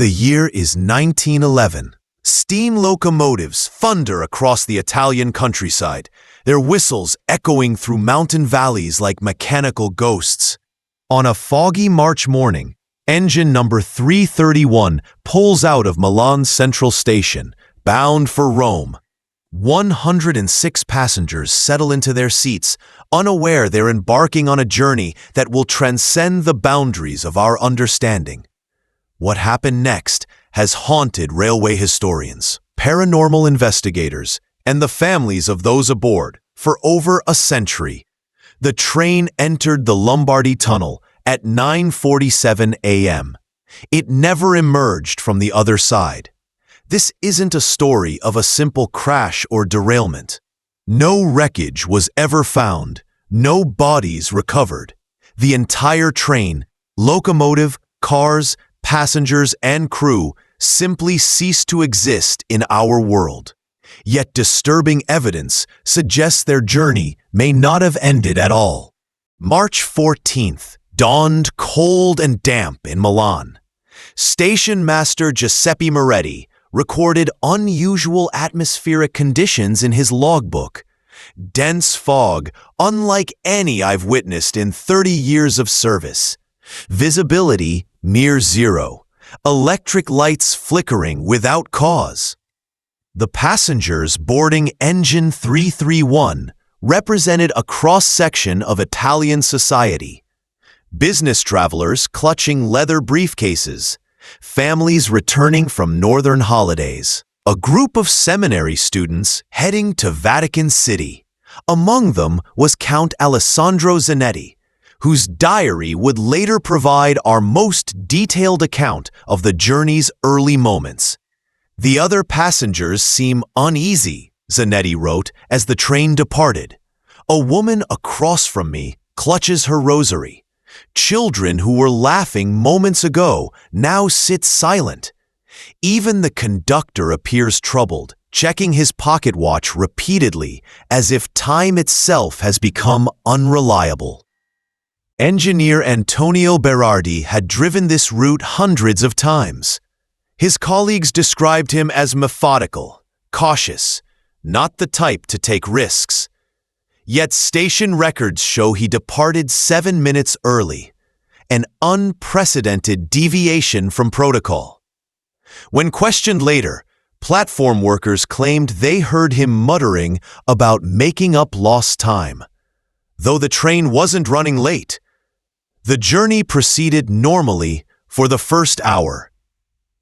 The year is 1911. Steam locomotives thunder across the Italian countryside, their whistles echoing through mountain valleys like mechanical ghosts. On a foggy March morning, engine number 331 pulls out of Milan's central station, bound for Rome. 106 passengers settle into their seats, unaware they're embarking on a journey that will transcend the boundaries of our understanding. What happened next has haunted railway historians, paranormal investigators, and the families of those aboard for over a century. The train entered the Lombardy Tunnel at 9:47 a.m. It never emerged from the other side. This isn't a story of a simple crash or derailment. No wreckage was ever found, no bodies recovered. The entire train, locomotive, cars, passengers, and crew simply ceased to exist in our world. Yet disturbing evidence suggests their journey may not have ended at all. March 14th dawned cold and damp in Milan. Station master Giuseppe Moretti recorded unusual atmospheric conditions in his logbook. Dense fog, unlike any I've witnessed in 30 years of service. Visibility near zero. Electric lights flickering without cause. The passengers boarding Engine 331 represented a cross-section of Italian society. Business travelers clutching leather briefcases, families returning from northern holidays, a group of seminary students heading to Vatican City. Among them was Count Alessandro Zanetti, whose diary would later provide our most detailed account of the journey's early moments. The other passengers seem uneasy, Zanetti wrote as the train departed. A woman across from me clutches her rosary. Children who were laughing moments ago now sit silent. Even the conductor appears troubled, checking his pocket watch repeatedly as if time itself has become unreliable. Engineer Antonio Berardi had driven this route hundreds of times. His colleagues described him as methodical, cautious, not the type to take risks. Yet station records show he departed 7 minutes early, an unprecedented deviation from protocol. When questioned later, platform workers claimed they heard him muttering about making up lost time. Though the train wasn't running late, the journey proceeded normally for the first hour.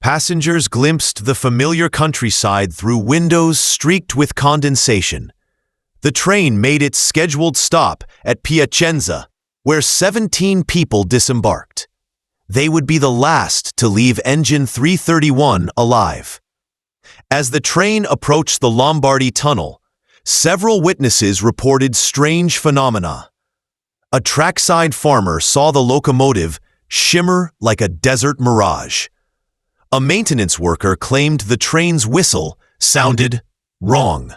Passengers glimpsed the familiar countryside through windows streaked with condensation. The train made its scheduled stop at Piacenza, where 17 people disembarked. They would be the last to leave Engine 331 alive. As the train approached the Lombardy Tunnel, several witnesses reported strange phenomena. A trackside farmer saw the locomotive shimmer like a desert mirage. A maintenance worker claimed the train's whistle sounded wrong,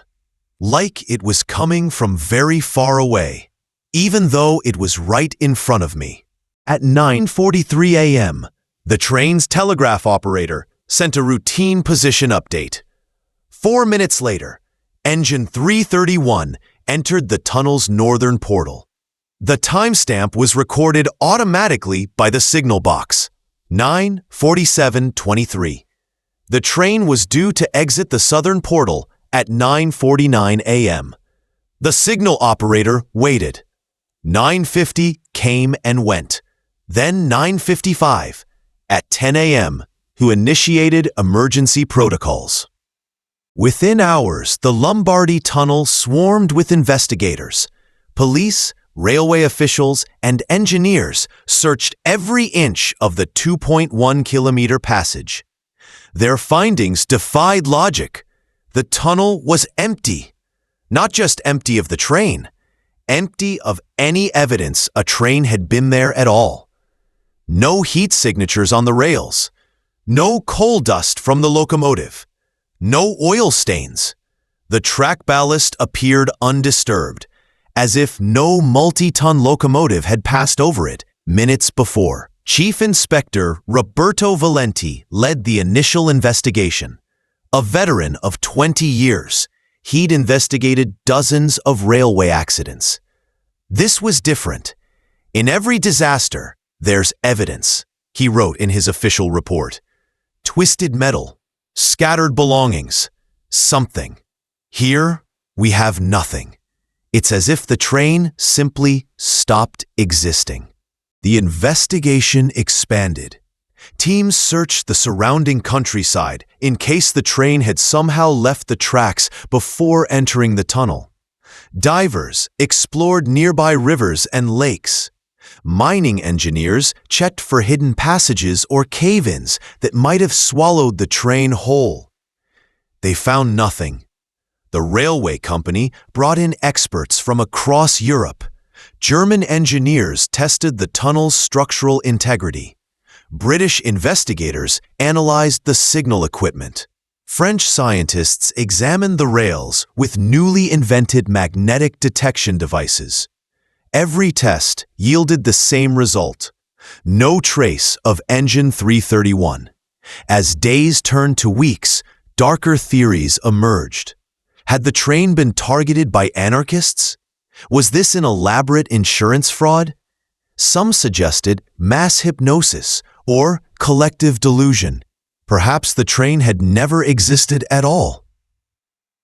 like it was coming from very far away, even though it was right in front of me. At 9:43 a.m., the train's telegraph operator sent a routine position update. 4 minutes later, Engine 331 entered the tunnel's northern portal. The timestamp was recorded automatically by the signal box, 9:47:23. The train was due to exit the southern portal at 9:49 a.m. The signal operator waited. 9:50 came and went. Then 9:55 at 10 a.m., who initiated emergency protocols. Within hours, the Lombardy Tunnel swarmed with investigators. Police, railway officials, and engineers searched every inch of the 2.1-kilometer passage. Their findings defied logic. The tunnel was empty. Not just empty of the train, empty of any evidence a train had been there at all. No heat signatures on the rails. No coal dust from the locomotive. No oil stains. The track ballast appeared undisturbed, as if no multi-ton locomotive had passed over it minutes before. Chief Inspector Roberto Valenti led the initial investigation. A veteran of 20 years, he'd investigated dozens of railway accidents. This was different. In every disaster, there's evidence, he wrote in his official report. Twisted metal, scattered belongings, something. Here, we have nothing. It's as if the train simply stopped existing. The investigation expanded. Teams searched the surrounding countryside in case the train had somehow left the tracks before entering the tunnel. Divers explored nearby rivers and lakes. Mining engineers checked for hidden passages or cave-ins that might have swallowed the train whole. They found nothing. The railway company brought in experts from across Europe. German engineers tested the tunnel's structural integrity. British investigators analyzed the signal equipment. French scientists examined the rails with newly invented magnetic detection devices. Every test yielded the same result: no trace of Engine 331. As days turned to weeks, darker theories emerged. Had the train been targeted by anarchists? Was this an elaborate insurance fraud? Some suggested mass hypnosis or collective delusion. Perhaps the train had never existed at all.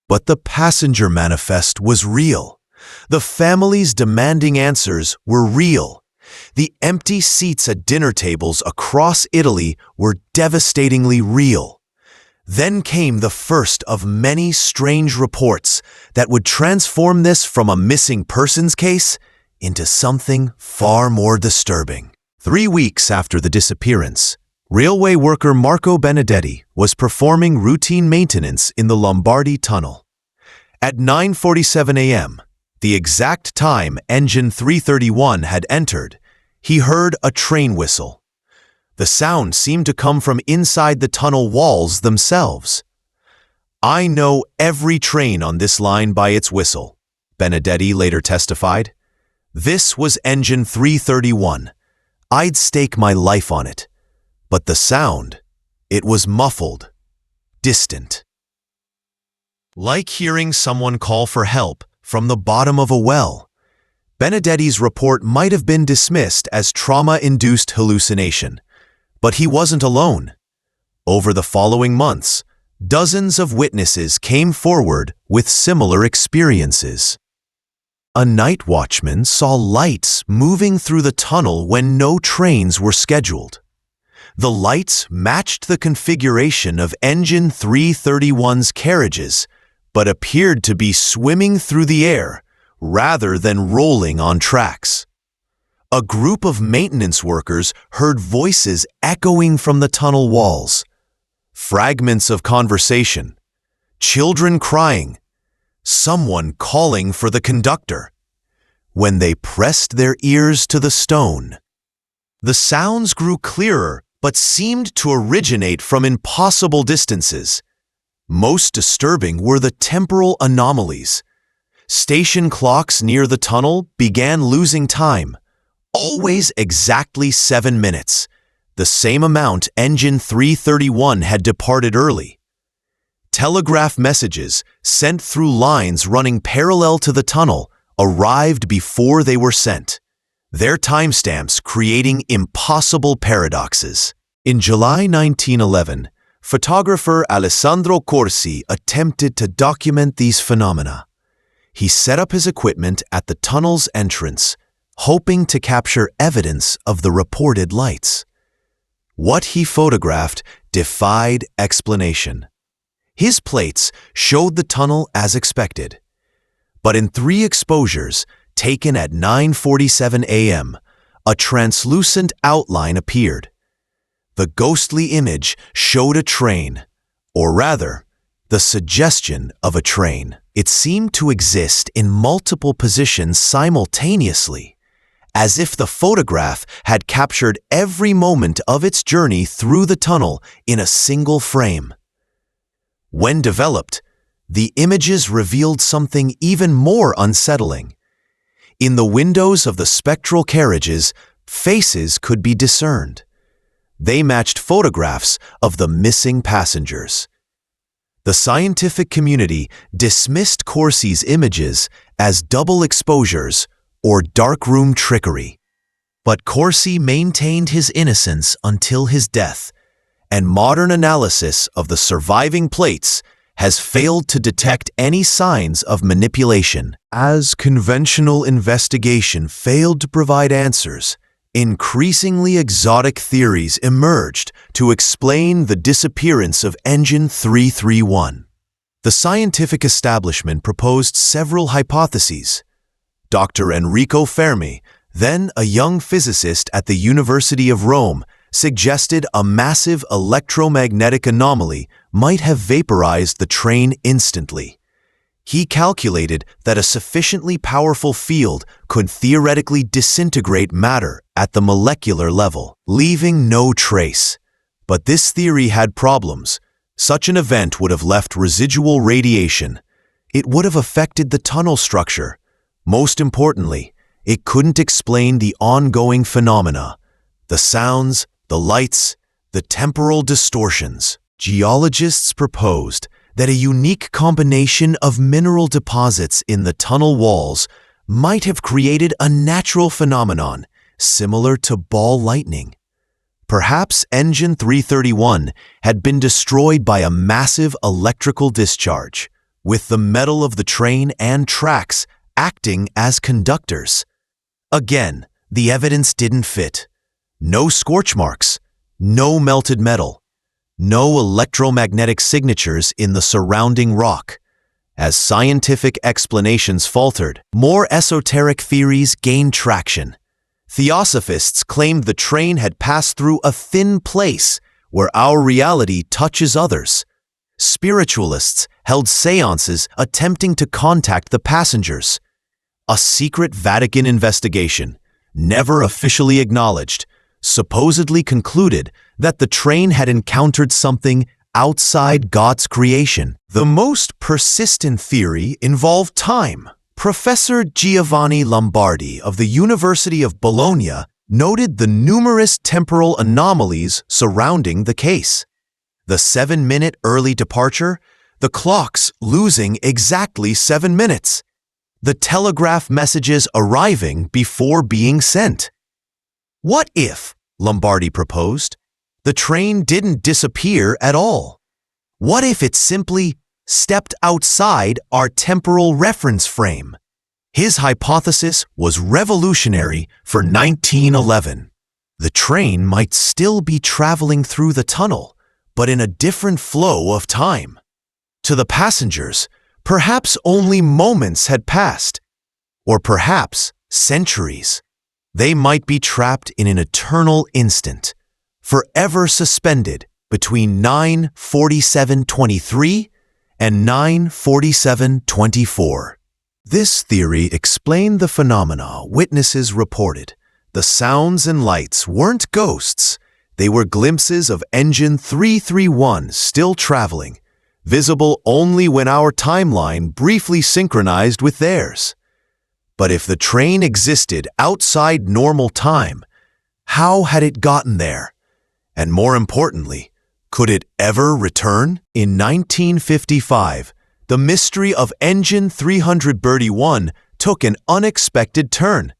But the passenger manifest was real. The families demanding answers were real. The empty seats at dinner tables across Italy were devastatingly real. Then came the first of many strange reports that would transform this from a missing persons case into something far more disturbing. 3 weeks after the disappearance, railway worker Marco Benedetti was performing routine maintenance in the Lombardy Tunnel. At 9:47 a.m., the exact time Engine 331 had entered, he heard a train whistle. The sound seemed to come from inside the tunnel walls themselves. "I know every train on this line by its whistle," Benedetti later testified. "This was Engine 331. I'd stake my life on it. But the sound, it was muffled, distant. Like hearing someone call for help from the bottom of a well." Benedetti's report might have been dismissed as trauma-induced hallucination. But he wasn't alone. Over the following months, dozens of witnesses came forward with similar experiences. A night watchman saw lights moving through the tunnel when no trains were scheduled. The lights matched the configuration of Engine 331's carriages, but appeared to be swimming through the air rather than rolling on tracks. A group of maintenance workers heard voices echoing from the tunnel walls. Fragments of conversation, children crying, someone calling for the conductor. When they pressed their ears to the stone, the sounds grew clearer but seemed to originate from impossible distances. Most disturbing were the temporal anomalies. Station clocks near the tunnel began losing time. Always exactly 7 minutes, the same amount Engine 331 had departed early. Telegraph messages sent through lines running parallel to the tunnel arrived before they were sent, their timestamps creating impossible paradoxes. In July 1911, photographer Alessandro Corsi attempted to document these phenomena. He set up his equipment at the tunnel's entrance, hoping to capture evidence of the reported lights. What he photographed defied explanation. His plates showed the tunnel as expected. But in 3 exposures, taken at 9:47 a.m., a translucent outline appeared. The ghostly image showed a train, or rather, the suggestion of a train. It seemed to exist in multiple positions simultaneously, as if the photograph had captured every moment of its journey through the tunnel in a single frame. When developed, the images revealed something even more unsettling. In the windows of the spectral carriages, Faces could be discerned. They matched photographs of the missing passengers. The scientific community dismissed Corsi's images as double exposures or darkroom trickery. But Corsi maintained his innocence until his death, and modern analysis of the surviving plates has failed to detect any signs of manipulation. As conventional investigation failed to provide answers, increasingly exotic theories emerged to explain the disappearance of Engine 331. The scientific establishment proposed several hypotheses. Dr. Enrico Fermi, then a young physicist at the University of Rome, suggested a massive electromagnetic anomaly might have vaporized the train instantly. He calculated that a sufficiently powerful field could theoretically disintegrate matter at the molecular level, leaving no trace. But this theory had problems. Such an event would have left residual radiation. It would have affected the tunnel structure. Most importantly, it couldn't explain the ongoing phenomena, the sounds, the lights, the temporal distortions. Geologists proposed that a unique combination of mineral deposits in the tunnel walls might have created a natural phenomenon similar to ball lightning. Perhaps Engine 331 had been destroyed by a massive electrical discharge, with the metal of the train and tracks acting as conductors. Again, the evidence didn't fit. No scorch marks, no melted metal, no electromagnetic signatures in the surrounding rock. As scientific explanations faltered, more esoteric theories gained traction. Theosophists claimed the train had passed through a thin place where our reality touches others. Spiritualists held seances attempting to contact the passengers. A secret Vatican investigation, never officially acknowledged, supposedly concluded that the train had encountered something outside God's creation. The most persistent theory involved time. Professor Giovanni Lombardi of the University of Bologna noted the numerous temporal anomalies surrounding the case. The 7-minute early departure, the clocks losing exactly 7 minutes, the telegraph messages arriving before being sent. What if, Lombardi proposed, the train didn't disappear at all? What if it simply stepped outside our temporal reference frame? His hypothesis was revolutionary for 1911. The train might still be traveling through the tunnel, but in a different flow of time. To the passengers, perhaps only moments had passed, or perhaps centuries. They might be trapped in an eternal instant, forever suspended between 9:47:23 and 9:47:24. This theory explained the phenomena witnesses reported. The sounds and lights weren't ghosts. They were glimpses of Engine 331 still traveling, visible only when our timeline briefly synchronized with theirs. But if the train existed outside normal time, how had it gotten there? And more importantly, could it ever return? In 1955, the mystery of Engine 331 took an unexpected turn.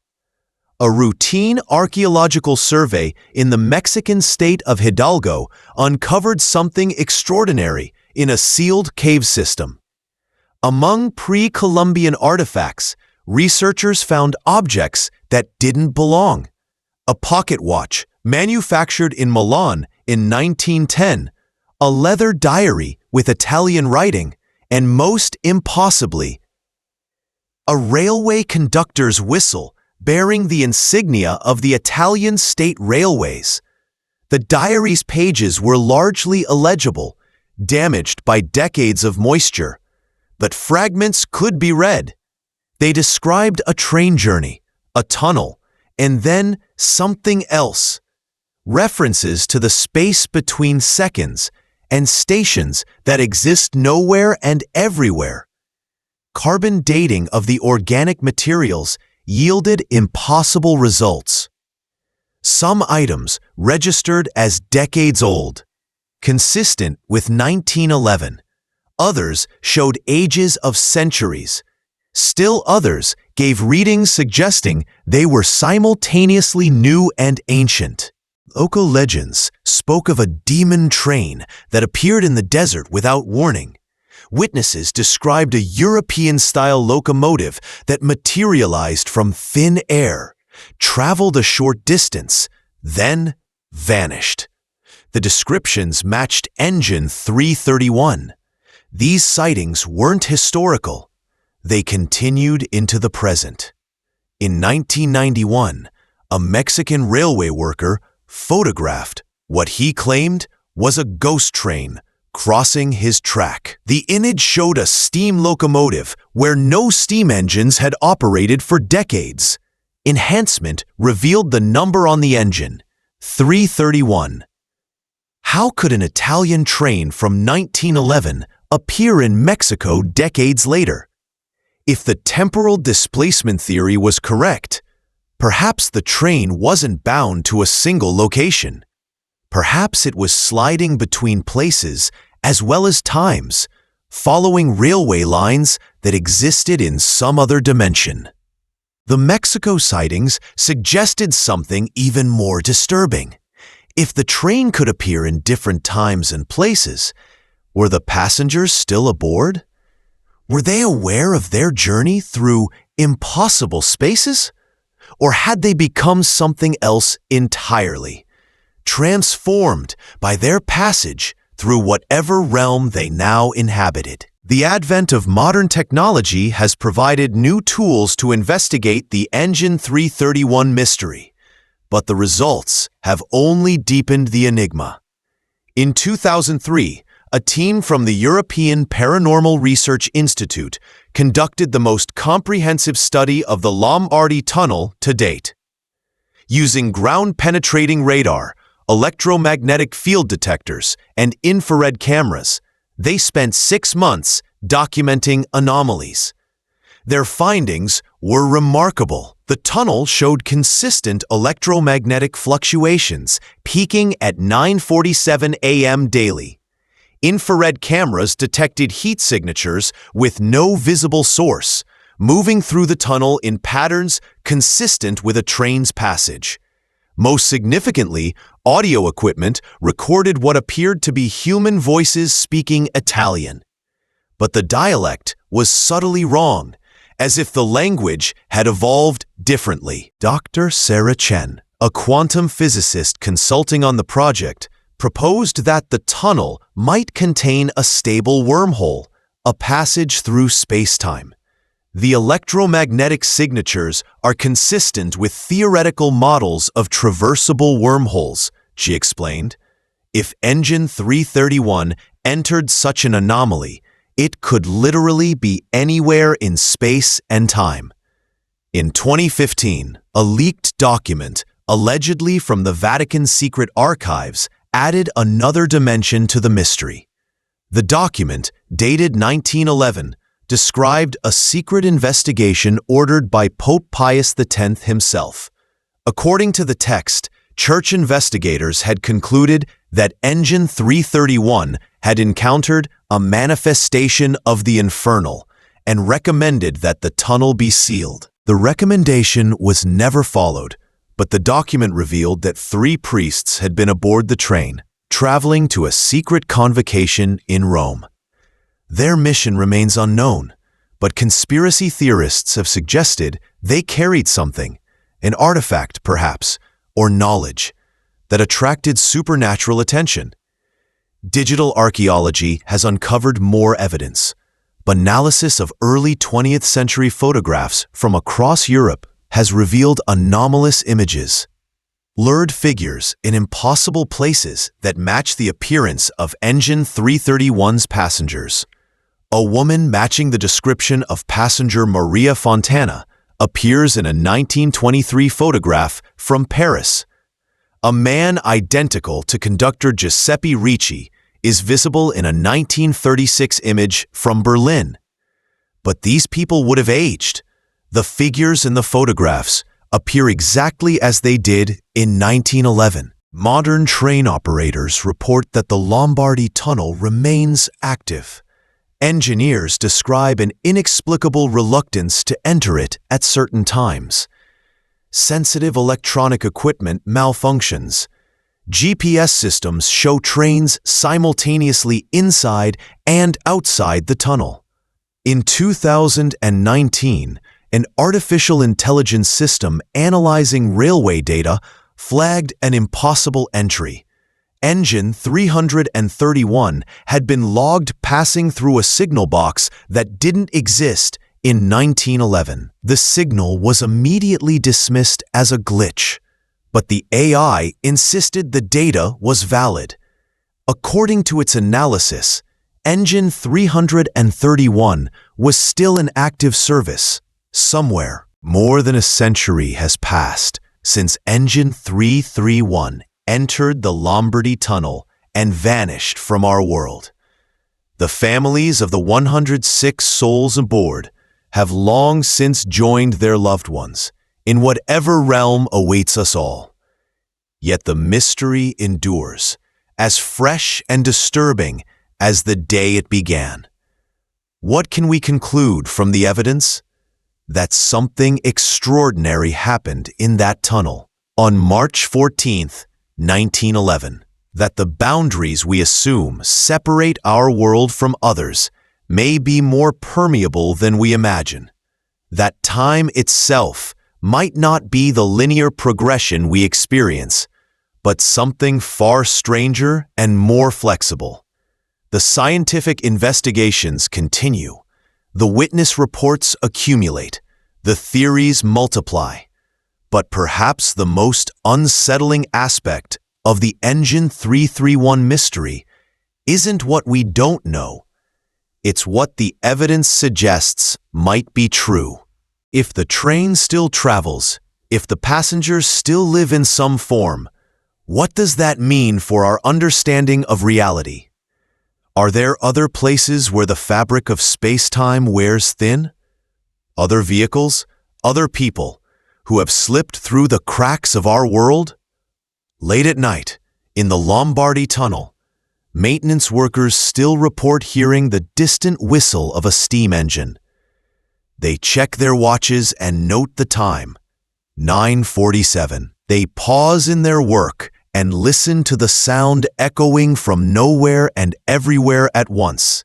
A routine archaeological survey in the Mexican state of Hidalgo uncovered something extraordinary in a sealed cave system. Among pre-Columbian artifacts, researchers found objects that didn't belong. A pocket watch manufactured in Milan in 1910, a leather diary with Italian writing, and most impossibly, a railway conductor's whistle bearing the insignia of the Italian state railways. The diary's pages were largely illegible, damaged by decades of moisture, but fragments could be read. They described a train journey, a tunnel, and then something else. References to the space between seconds and stations that exist nowhere and everywhere. Carbon dating of the organic materials yielded impossible results. Some items registered as decades old, consistent with 1911. Others showed ages of centuries. Still others gave readings suggesting they were simultaneously new and ancient. Local legends spoke of a demon train that appeared in the desert without warning. Witnesses described a European-style locomotive that materialized from thin air, traveled a short distance, then vanished. The descriptions matched Engine 331. These sightings weren't historical. They continued into the present. In 1991, a Mexican railway worker photographed what he claimed was a ghost train crossing his track. The image showed a steam locomotive where no steam engines had operated for decades. Enhancement revealed the number on the engine, 331. How could an Italian train from 1911 appear in Mexico decades later? If the temporal displacement theory was correct, perhaps the train wasn't bound to a single location. Perhaps it was sliding between places as well as times, following railway lines that existed in some other dimension. The Mexico sightings suggested something even more disturbing. If the train could appear in different times and places, were the passengers still aboard? Were they aware of their journey through impossible spaces? Or had they become something else entirely, transformed by their passage through whatever realm they now inhabited? The advent of modern technology has provided new tools to investigate the Engine 331 mystery, but the results have only deepened the enigma. In 2003, a team from the European Paranormal Research Institute conducted the most comprehensive study of the Lombardy Tunnel to date. Using ground-penetrating radar, electromagnetic field detectors, and infrared cameras, they spent 6 months documenting anomalies. Their findings were remarkable. The tunnel showed consistent electromagnetic fluctuations, peaking at 9:47 a.m. daily. Infrared cameras detected heat signatures with no visible source, moving through the tunnel in patterns consistent with a train's passage. Most significantly, audio equipment recorded what appeared to be human voices speaking Italian. But the dialect was subtly wrong, as if the language had evolved differently. Dr. Sarah Chen, a quantum physicist consulting on the project, proposed that the tunnel might contain a stable wormhole, a passage through space-time. The electromagnetic signatures are consistent with theoretical models of traversable wormholes, she explained. If Engine 331 entered such an anomaly, it could literally be anywhere in space and time. In 2015, a leaked document, allegedly from the Vatican's secret archives, added another dimension to the mystery. The document, dated 1911, described a secret investigation ordered by Pope Pius X himself. According to the text, church investigators had concluded that Engine 331 had encountered a manifestation of the infernal and recommended that the tunnel be sealed. The recommendation was never followed, but the document revealed that 3 priests had been aboard the train, traveling to a secret convocation in Rome. Their mission remains unknown, but conspiracy theorists have suggested they carried something, an artifact perhaps, or knowledge, that attracted supernatural attention. Digital archaeology has uncovered more evidence, but analysis of early 20th century photographs from across Europe has revealed anomalous images, blurred figures in impossible places that match the appearance of Engine 331's passengers. A woman matching the description of passenger Maria Fontana appears in a 1923 photograph from Paris. A man identical to conductor Giuseppe Ricci is visible in a 1936 image from Berlin. But these people would have aged. The figures in the photographs appear exactly as they did in 1911. Modern train operators report that the Lombardy Tunnel remains active. Engineers describe an inexplicable reluctance to enter it at certain times. Sensitive electronic equipment malfunctions. GPS systems show trains simultaneously inside and outside the tunnel. In 2019, an artificial intelligence system analyzing railway data flagged an impossible entry. Engine 331 had been logged passing through a signal box that didn't exist in 1911. The signal was immediately dismissed as a glitch, but the AI insisted the data was valid. According to its analysis, Engine 331 was still in active service somewhere. More than a century has passed since Engine 331 entered the Lombardy Tunnel and vanished from our world. The families of the 106 souls aboard have long since joined their loved ones in whatever realm awaits us all. Yet the mystery endures, as fresh and disturbing as the day it began. What can we conclude from the evidence? That something extraordinary happened in that tunnel on March 14th, 1911. That the boundaries we assume separate our world from others may be more permeable than we imagine. That time itself might not be the linear progression we experience, but something far stranger and more flexible. The scientific investigations continue. The witness reports accumulate. The theories multiply. But perhaps the most unsettling aspect of the Engine 331 mystery isn't what we don't know. It's what the evidence suggests might be true. If the train still travels, if the passengers still live in some form, what does that mean for our understanding of reality? Are there other places where the fabric of space-time wears thin? Other vehicles, other people, who have slipped through the cracks of our world? Late at night, in the Lombardy Tunnel, maintenance workers still report hearing the distant whistle of a steam engine. They check their watches and note the time, 9:47. They pause in their work and listen to the sound echoing from nowhere and everywhere at once.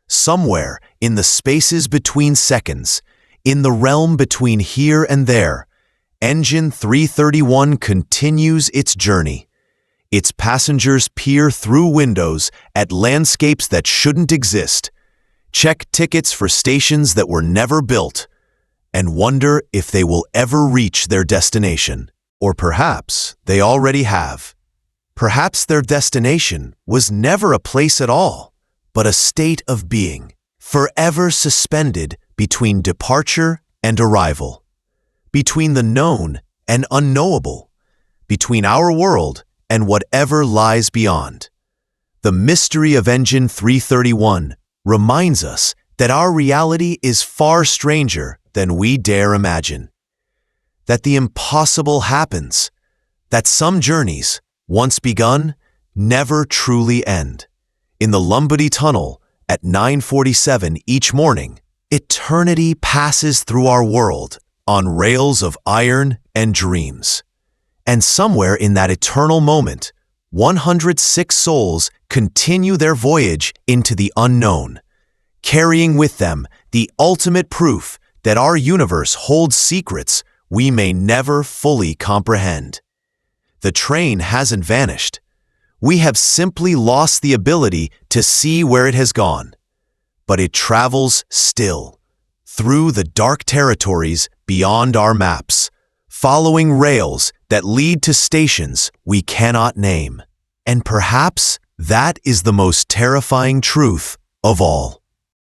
Somewhere in the spaces between seconds, in the realm between here and there, Engine 331 continues its journey. Its passengers peer through windows at landscapes that shouldn't exist, check tickets for stations that were never built, and wonder if they will ever reach their destination. Or perhaps they already have. Perhaps their destination was never a place at all, but a state of being, forever suspended between departure and arrival, between the known and unknowable, between our world and whatever lies beyond. The mystery of Engine 331 reminds us that our reality is far stranger than we dare imagine. That the impossible happens, that some journeys, once begun, never truly end. In the Lombardy Tunnel, at 9:47 each morning, eternity passes through our world on rails of iron and dreams. And somewhere in that eternal moment, 106 souls continue their voyage into the unknown, carrying with them the ultimate proof that our universe holds secrets we may never fully comprehend. The train hasn't vanished. We have simply lost the ability to see where it has gone. But it travels still, through the dark territories beyond our maps, following rails that lead to stations we cannot name. And perhaps that is the most terrifying truth of all.